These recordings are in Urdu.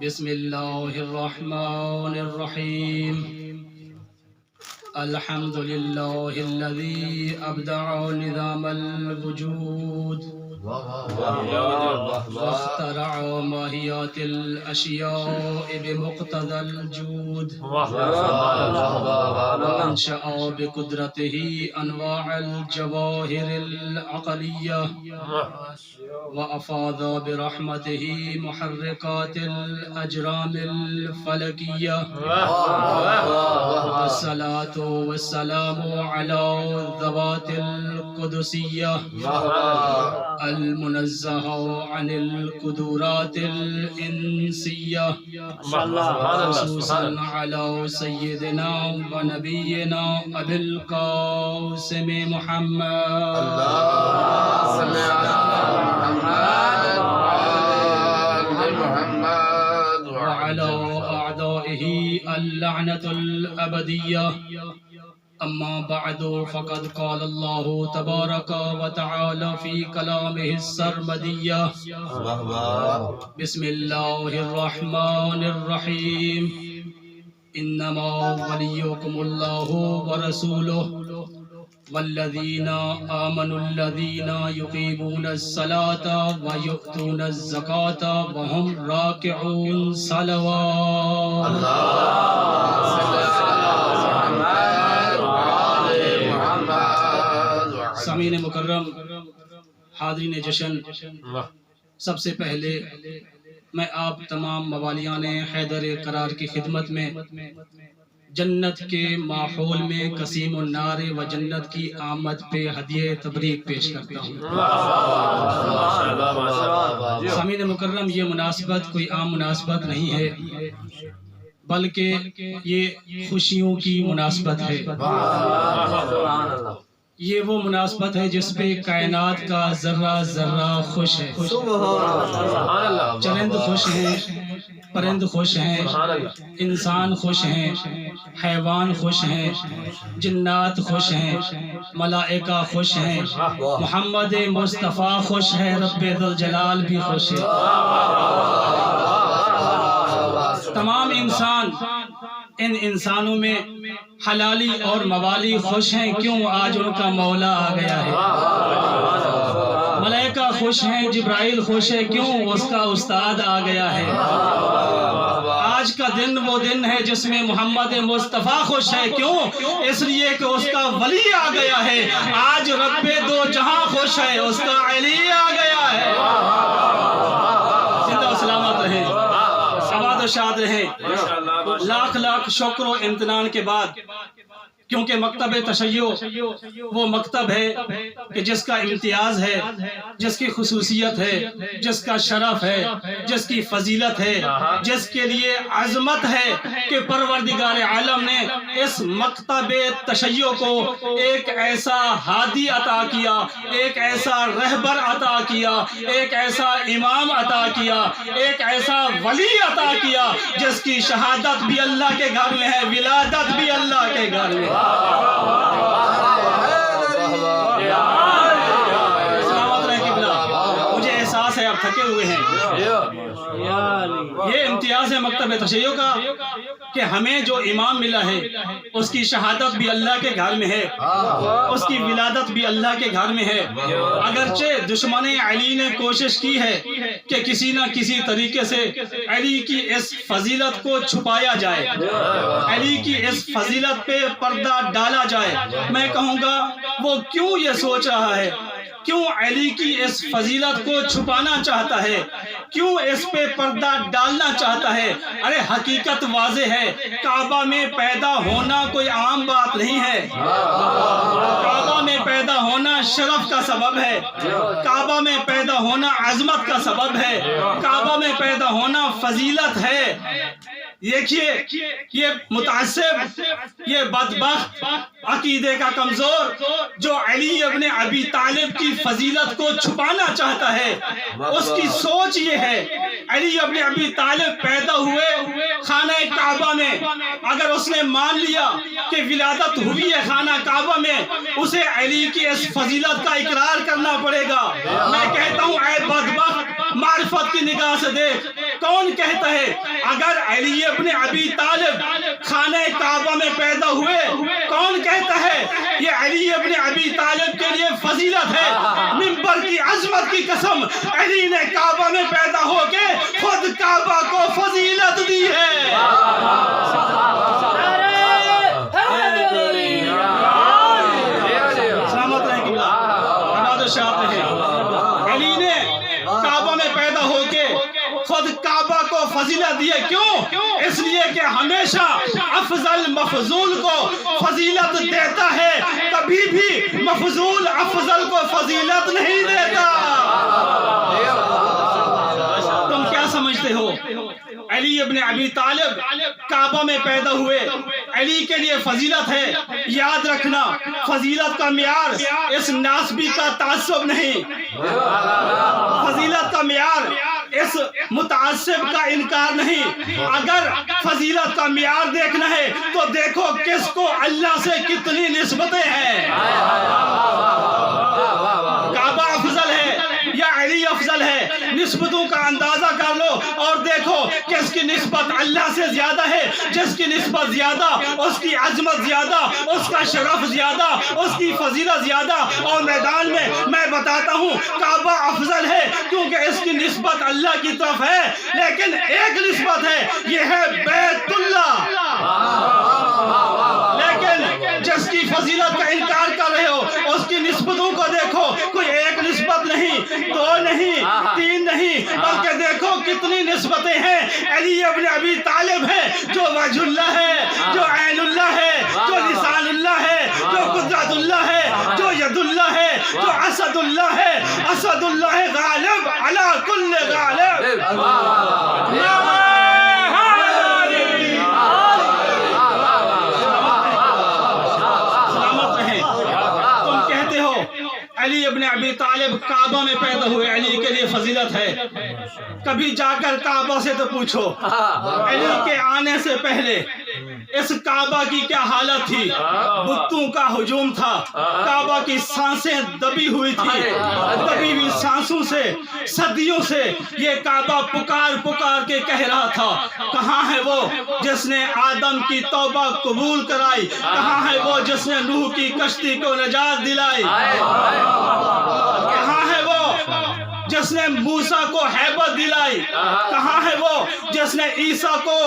بسم الله الرحمن الرحيم. الحمد لله الذي أبدع نظام الوجود واخترع ماهيات الأشياء بمقتضى الجود وأنشأ بقدرته أنواع الجواهر العقلية وأفاض برحمته محركات الأجرام الفلكية. والصلاة والسلام على الذوات القدسية المنزهة عن القدرات الإنسية، خصوصا على سيدنا ونبينا أبي القاسم محمد وعلى أعدائه اللعنة الأبدية. أما بعد فقد قال الله تبارك وتعالى في كلامه السرمدية: بسم الله الرحمن الرحيم. إنما وليكم الله ورسوله والذين آمنوا الذين يقيمون الصلاة ويؤتون الزكاة وهم راكعون. صلوات سامعین مکرم، حاضرین جشن، سب سے پہلے میں آپ تمام موالیان حیدر قرار کی خدمت میں جنت کے ماحول میں قسیم النار و جنت کی آمد پہ ہدیہ تبریک پیش کرتا ہوں۔ سامعین مکرم، یہ مناسبت کوئی عام مناسبت نہیں ہے، بلکہ یہ خوشیوں کی مناسبت ہے۔ یہ وہ مناسبت ہے جس پہ کائنات کا ذرہ ذرہ خوش ہے۔ چرند خوش ہیں، پرند خوش ہیں، انسان خوش ہیں، حیوان خوش ہیں، جنات خوش ہیں، ملائکہ خوش ہیں، محمد مصطفیٰ خوش ہے، رب ذوالجلال بھی خوش ہے۔ تمام انسان، ان انسانوں میں حلالی اور موالی خوش ہیں، کیوں؟ آج ان کا مولا آ گیا ہے۔ ملائکہ خوش ہیں، جبرائیل خوش ہے، کیوں؟ اس کا استاد آ گیا ہے۔ آج کا دن وہ دن ہے جس میں محمد مصطفیٰ خوش ہے، کیوں؟ اس لیے کہ اس کا ولی آ گیا ہے۔ آج رب دو جہاں خوش ہے، اس کا علی آ گیا ہے۔ زندہ و سلامت رہیں، آباد و شاد رہیں۔ لاکھ لاکھ شکر و امتنان کے بعد، کیونکہ مکتب تشیع وہ مکتب ہے کہ جس کا امتیاز ہے، جس کی خصوصیت ہے، جس کا شرف ہے، جس کی فضیلت ہے، جس کے لیے عظمت ہے کہ پروردگار عالم نے اس مکتب تشیع کو ایک ایسا ہادی عطا کیا، ایک ایسا رہبر عطا کیا، ایک ایسا امام عطا کیا، ایک ایسا ولی عطا کیا جس کی شہادت بھی اللہ کے گھر میں ہے، ولادت بھی اللہ کے گھر میں ہے۔ سلامت رہیں قبلہ، مجھے احساس ہے آپ تھکے ہوئے ہیں۔ یہ امتیاز ہے مکتب تشیع کا کہ ہمیں جو امام ملا ہے اس کی شہادت بھی اللہ کے گھر میں ہے، اس کی ولادت بھی اللہ کے گھر میں ہے۔ اگرچہ دشمن علی نے کوشش کی ہے کہ کسی نہ کسی طریقے سے علی کی اس فضیلت کو چھپایا جائے، علی کی اس فضیلت پہ پردہ ڈالا جائے، میں کہوں گا وہ کیوں یہ سوچ رہا ہے؟ کیوں علی کی اس فضیلت کو چھپانا چاہتا ہے؟ کیوں اس پہ پردہ ڈالنا چاہتا ہے؟ ارے حقیقت واضح ہے، کعبہ میں پیدا ہونا کوئی عام بات نہیں ہے۔ کعبہ میں پیدا ہونا شرف کا سبب ہے، کعبہ میں پیدا ہونا عظمت کا سبب ہے، کعبہ میں پیدا ہونا فضیلت ہے۔ دیکھیے، یہ متعصب، یہ بدبخت، عقیدے کا کمزور جو علی ابن ابی طالب کی فضیلت کو چھپانا چاہتا ہے، اس کی سوچ یہ ہے علی ابن ابی طالب پیدا ہوئے خانہ کعبہ میں، اگر اس نے مان لیا کہ ولادت ہوئی ہے خانہ کعبہ میں، اسے علی کی اس فضیلت کا اقرار کرنا پڑے گا۔ میں کہتا ہوں اے بدبخت، معرفت کی نگاہ سے دیکھ، کون کہتا ہے اگر علی ابن ابی طالب خانہ کعبہ میں پیدا ہوئے، کون کہتا ہے یہ علی ابن ابی طالب کے لیے فضیلت ہے؟ منبر کی عظمت کی قسم، علی نے کعبہ میں پیدا ہو کے خود کعبہ کو فضیلت دی ہے۔ سلامت رہیں قبلہ، عبادت شاہ رہیں۔ علی نے کعبہ میں پیدا ہو کے خود کعبہ کو فضیلت دی ہے۔ کیوں؟ اس لیے کہ ہمیشہ افضل مفضول کو فضیلت دیتا ہے، کبھی بھی مفضول افضل کو فضیلت نہیں دیتا۔ تم کیا سمجھتے ہو؟ علی ابن ابی طالب کعبہ میں پیدا ہوئے، علی کے لیے فضیلت ہے۔ یاد رکھنا، فضیلت کا معیار اس ناسبی کا تعصب نہیں، فضیلت کا معیار اس متعصب کا انکار نہیں۔ اگر فضیلت کا معیار دیکھنا ہے تو دیکھو کس کو اللہ سے کتنی نسبتیں ہیں۔ کعبہ افضل ہے یا علی افضل ہے؟ نسبتوں کا اندازہ کر لو اور دیکھو کس کی نسبت اللہ سے زیادہ ہے۔ جس کی نسبت زیادہ، اس کی عظمت زیادہ، اس کا شرف زیادہ، اس کی فضیلت زیادہ۔ اور میدان میں میں بتاتا ہوں کعبہ افضل ہے کیونکہ اس کی نسبت اللہ کی طرف ہے، لیکن ایک نسبت ہے، یہ ہے بیت اللہ۔ لیکن جس کی فضیلت کا انکار کر رہے ہو اس کی نسبتوں کو دیکھو، کوئی ایک نسبت نہیں، دو نہیں، تین نہیں، بلکہ دیکھو کتنی نسبتیں ہیں۔ علی ابن ابی طالب ہے جو وجہ اللہ ہے، جو عین اللہ ہے، جو لسان اللہ ہے، جو قدرت اللہ ہے، جو ید اللہ ہے، جو اسد اللہ ہے۔ اسد اللہ غالب علی کل غالب۔ علی ابن ابی طالب کعبہ میں پیدا ہوئے، علی کے لیے فضیلت ہے۔ کبھی جا کر کعبہ سے تو پوچھو علی کے آنے سے پہلے اس کعبہ کی کیا حالت تھی؟ بتوں کا ہجوم تھا، کعبہ کی سانسیں دبی ہوئی تھی، دبی ہوئی سانسوں سے صدیوں سے یہ کعبہ پکار پکار کے کہہ رہا تھا کہاں ہے وہ جس نے آدم کی توبہ قبول کرائی؟ کہاں ہے وہ جس نے نوح کی کشتی کو نجات دلائی؟ کہاں ہے وہ جس نے موسیٰ کو ہیبت دلائی؟ کہاں ہے وہ جس نے عیسیٰ کو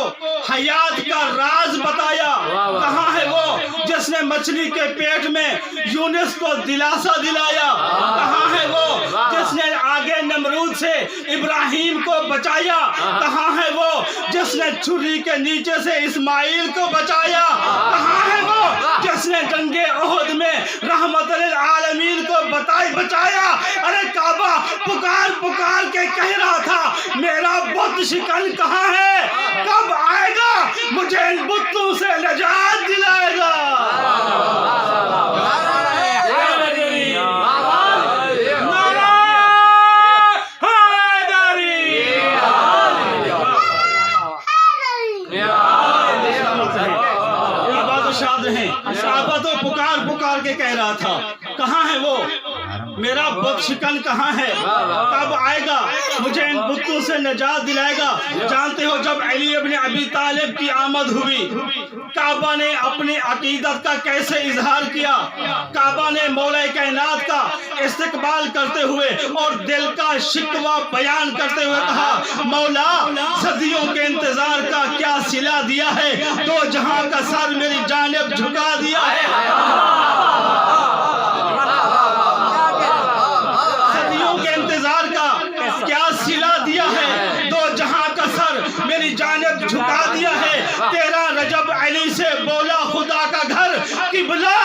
حیات کا راز بتایا؟ کہاں ہے وہ جس نے مچھلی کے پیٹ میں یونس کو دلاسا دلایا؟ کہاں ہے وہ جس نے آگے نمرود سے ابراہیم کو بچایا؟ کہاں ہے وہ جس نے چھری کے نیچے سے اسماعیل کو بچایا؟ کہاں ہے وہ جس نے جنگ احد میں رحمت للعالمین کو بچایا؟ ارے کعبہ پکار پکار کے کہہ رہا تھا میرا بت شکن کہاں ہے؟ کب آئے گا مجھے ان بتوں سے نجات دلائے گا؟ کعبہ تو پکار پکار کے کہہ رہا تھا کہاں ہے وہ میرا بت شکن کہاں ہے؟ کب آئے گا مجھے ان بتوں سے نجات دلائے گا؟ جانتے ہو جب علی ابن ابی طالب کی آمد ہوئی کعبہ نے اپنی عقیدت کا کیسے اظہار کیا؟ کعبہ نے مولا کائنات کا استقبال کرتے ہوئے اور دل کا شکوہ بیان کرتے ہوئے کہا مولا صدیوں کے انتظار کا کیا صلہ دیا ہے، دو جہاں کا سر میری جانب جھکا دیا ہے۔ صدیوں کے انتظار کا کیا صلہ دیا ہے، دو جہاں کا سر میری جانب جھکا دیا ہے۔ 13 رجب علی سے بولا خدا کا گھر قبلہ